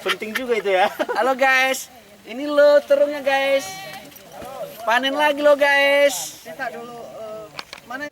penting juga itu ya. Halo guys, ini lo terungnya guys. Panen lagi lo guys. Kita dulu mana?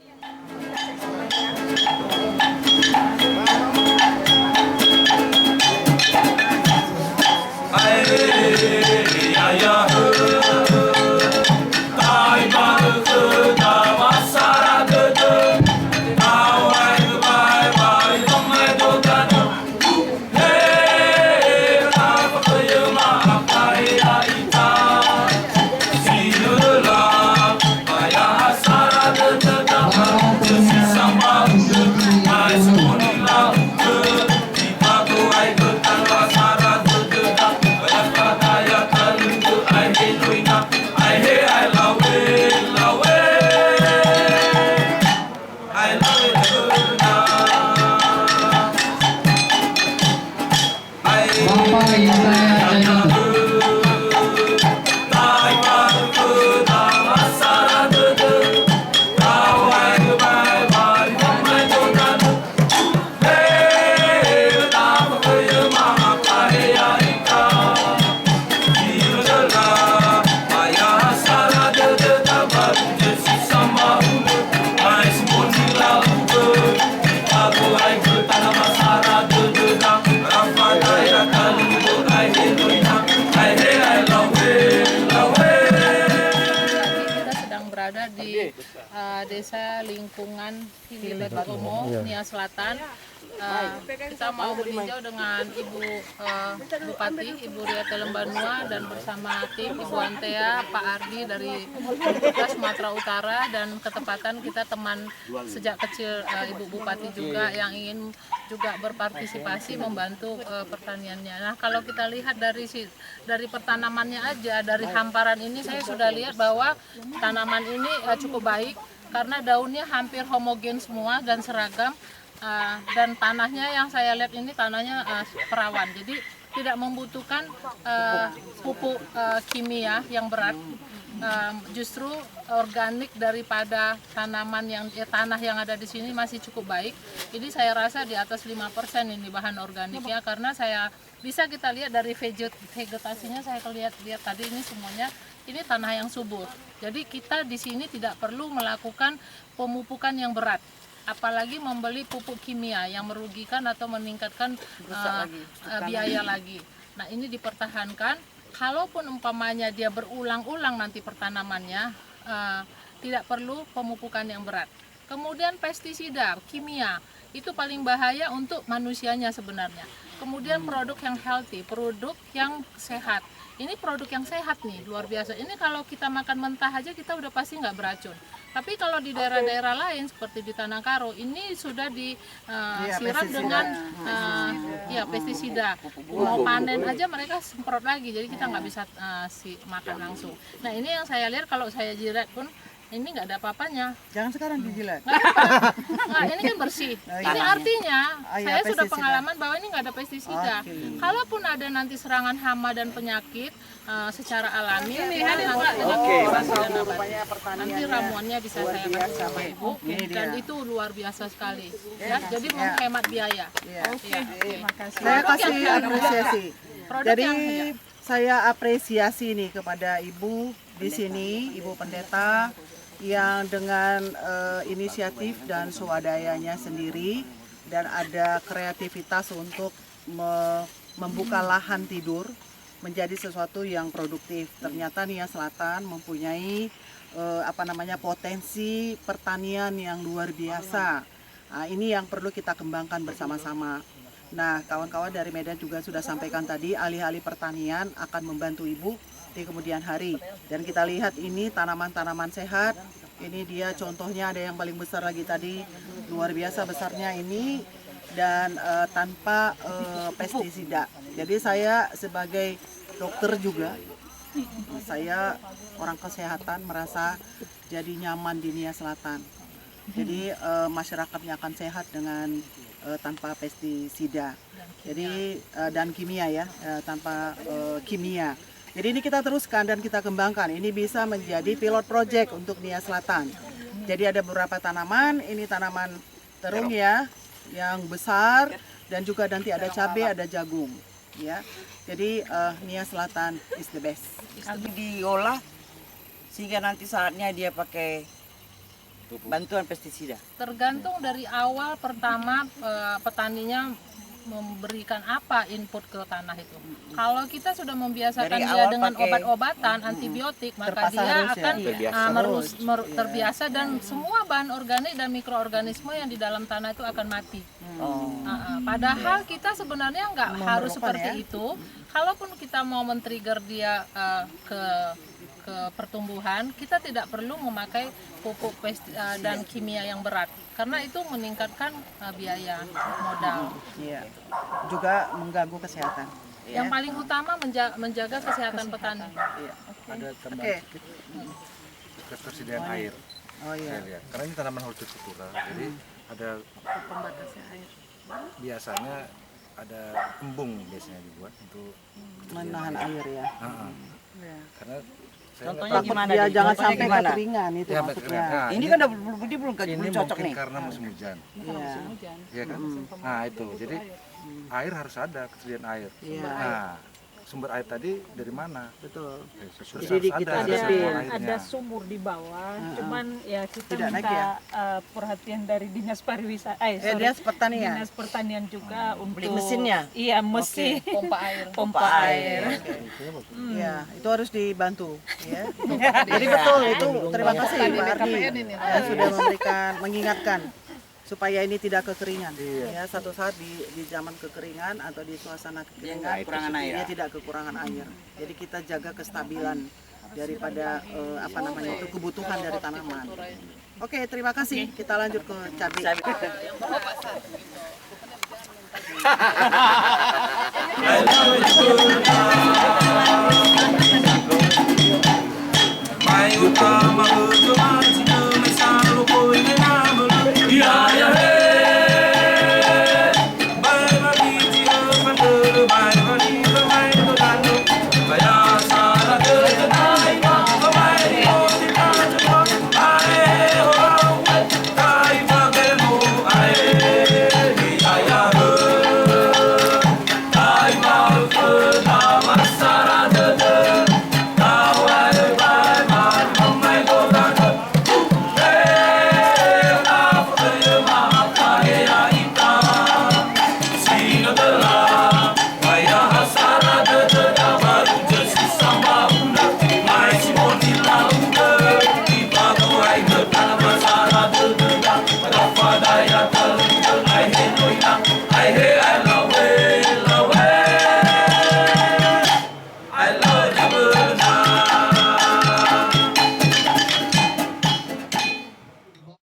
Di desa lingkungan Hilibetomo, Nia Selatan. Kita mau meninjau dengan Ibu Bupati, Ibu Riata Lembanua, dan bersama tim Ibu Antea, Pak Ardi dari Sumatera Utara, dan ketepatan kita teman sejak kecil Ibu Bupati juga yang ingin juga berpartisipasi membantu pertaniannya. Nah, kalau kita lihat dari pertanamannya aja, dari hamparan ini saya sudah lihat bahwa tanaman ini cukup baik karena daunnya hampir homogen semua dan seragam. Dan tanahnya yang saya lihat ini tanahnya perawan, jadi tidak membutuhkan pupuk kimia yang berat, justru organik daripada tanaman yang tanah yang ada di sini masih cukup baik. Jadi saya rasa di atas 5% ini bahan organiknya, karena bisa kita lihat dari vegetasinya, saya lihat tadi ini semuanya ini tanah yang subur. Jadi kita di sini tidak perlu melakukan pemupukan yang berat, apalagi membeli pupuk kimia yang merugikan atau meningkatkan biaya lagi. Nah, ini dipertahankan. Kalaupun umpamanya dia berulang-ulang nanti pertanamannya, tidak perlu pemupukan yang berat. Kemudian pestisida kimia itu paling bahaya untuk manusianya sebenarnya. Kemudian produk yang healthy, produk yang sehat. Ini produk yang sehat nih, luar biasa. Ini kalau kita makan mentah aja kita udah pasti nggak beracun. Tapi kalau di daerah-daerah lain seperti di Tanah Karo, ini sudah disiram dengan pestisida. Mau panen aja mereka semprot lagi, jadi kita nggak bisa makan langsung. Nah, ini yang saya lihat kalau saya jilat pun ini nggak ada apa-apanya. Jangan sekarang dijilat. Nah, ini kan bersih. Ini artinya saya sudah pengalaman bahwa ini nggak ada pestisida. Kalaupun ada nanti serangan hama dan penyakit secara alami, nanti ramuannya bisa saya kasih sama Ibu, dan itu luar biasa sekali. Ya, jadi menghemat biaya. Terima kasih. Saya kasih apresiasi. Jadi saya apresiasi nih kepada Ibu di sini, Ibu Pendeta, yang dengan inisiatif dan swadayanya sendiri dan ada kreativitas untuk membuka lahan tidur menjadi sesuatu yang produktif. Ternyata Nia Selatan mempunyai potensi pertanian yang luar biasa. Nah, ini yang perlu kita kembangkan bersama-sama. Nah, kawan-kawan dari Medan juga sudah sampaikan tadi, alih-alih pertanian akan membantu Ibu di kemudian hari. Dan kita lihat ini tanaman-tanaman sehat. Ini dia contohnya, ada yang paling besar lagi tadi, luar biasa besarnya ini, dan tanpa pestisida. Jadi saya sebagai dokter juga, saya orang kesehatan merasa jadi nyaman di Nia Selatan. Jadi masyarakatnya akan sehat dengan tanpa pestisida. Jadi dan kimia ya, tanpa kimia. Jadi ini kita teruskan dan kita kembangkan. Ini bisa menjadi pilot project untuk Nia Selatan. Jadi ada beberapa tanaman, ini tanaman terung ya, yang besar, dan juga nanti ada cabai, ada jagung. ya. Jadi Nia Selatan is the best. Nanti diolah sehingga nanti saatnya dia pakai bantuan pestisida. Tergantung dari awal pertama petaninya memberikan apa input ke tanah itu. Kalau kita sudah membiasakan Dari dia awal dengan pakai obat-obatan antibiotik, maka Terpaksa dia harus ya. akan terbiasa Iya. dan semua bahan organik dan mikroorganisme yang di dalam tanah itu akan mati. Padahal kita sebenarnya nggak harus seperti ya. itu. Kalaupun kita mau men-trigger dia ke pertumbuhan, kita tidak perlu memakai pupuk dan kimia yang berat karena itu meningkatkan biaya modal. Iya. Juga mengganggu kesehatan. Yang paling utama menjaga kesehatan petani. Iya. Ada Oke. tambahan sedikit ketersediaan air. Oh iya. Saya lihat. Karena ini tanaman hortikultura, jadi ada biasanya ada embung biasanya dibuat untuk Menahan air ya. Iya. Karena saya Contohnya nggak tahu. gimana? Dia Dik? jangan Contohnya sampai gimana? kekeringan itu Ya, maksudnya. nah, Ini kan ini belum cocok mungkin nih. karena musim hujan. Iya. Iya kan? Nah itu, jadi air harus ada, ketersediaan air. Iya. Nah, sumber air tadi dari mana? Betul. Terus Jadi harus kita ada siapin. reservoir airnya. Ada sumur di bawah, cuman ya kita Tidak naik minta ya? perhatian dari dinas pariwisata, Dinas Pertanian. dinas pertanian juga untuk Beli mesinnya? Iya mesin, Pompa air. pompa air. Ya, itu harus dibantu ya. Jadi betul itu. Terima kasih Pak Ardi yang sudah mengingatkan supaya ini tidak kekeringan. Ya, satu saat di zaman kekeringan atau di suasana kekeringan nggak kekurangan air. dia tidak kekurangan air. Jadi kita jaga kestabilan daripada itu kebutuhan dari tanaman. Oke, terima kasih. Kita lanjut ke cabai.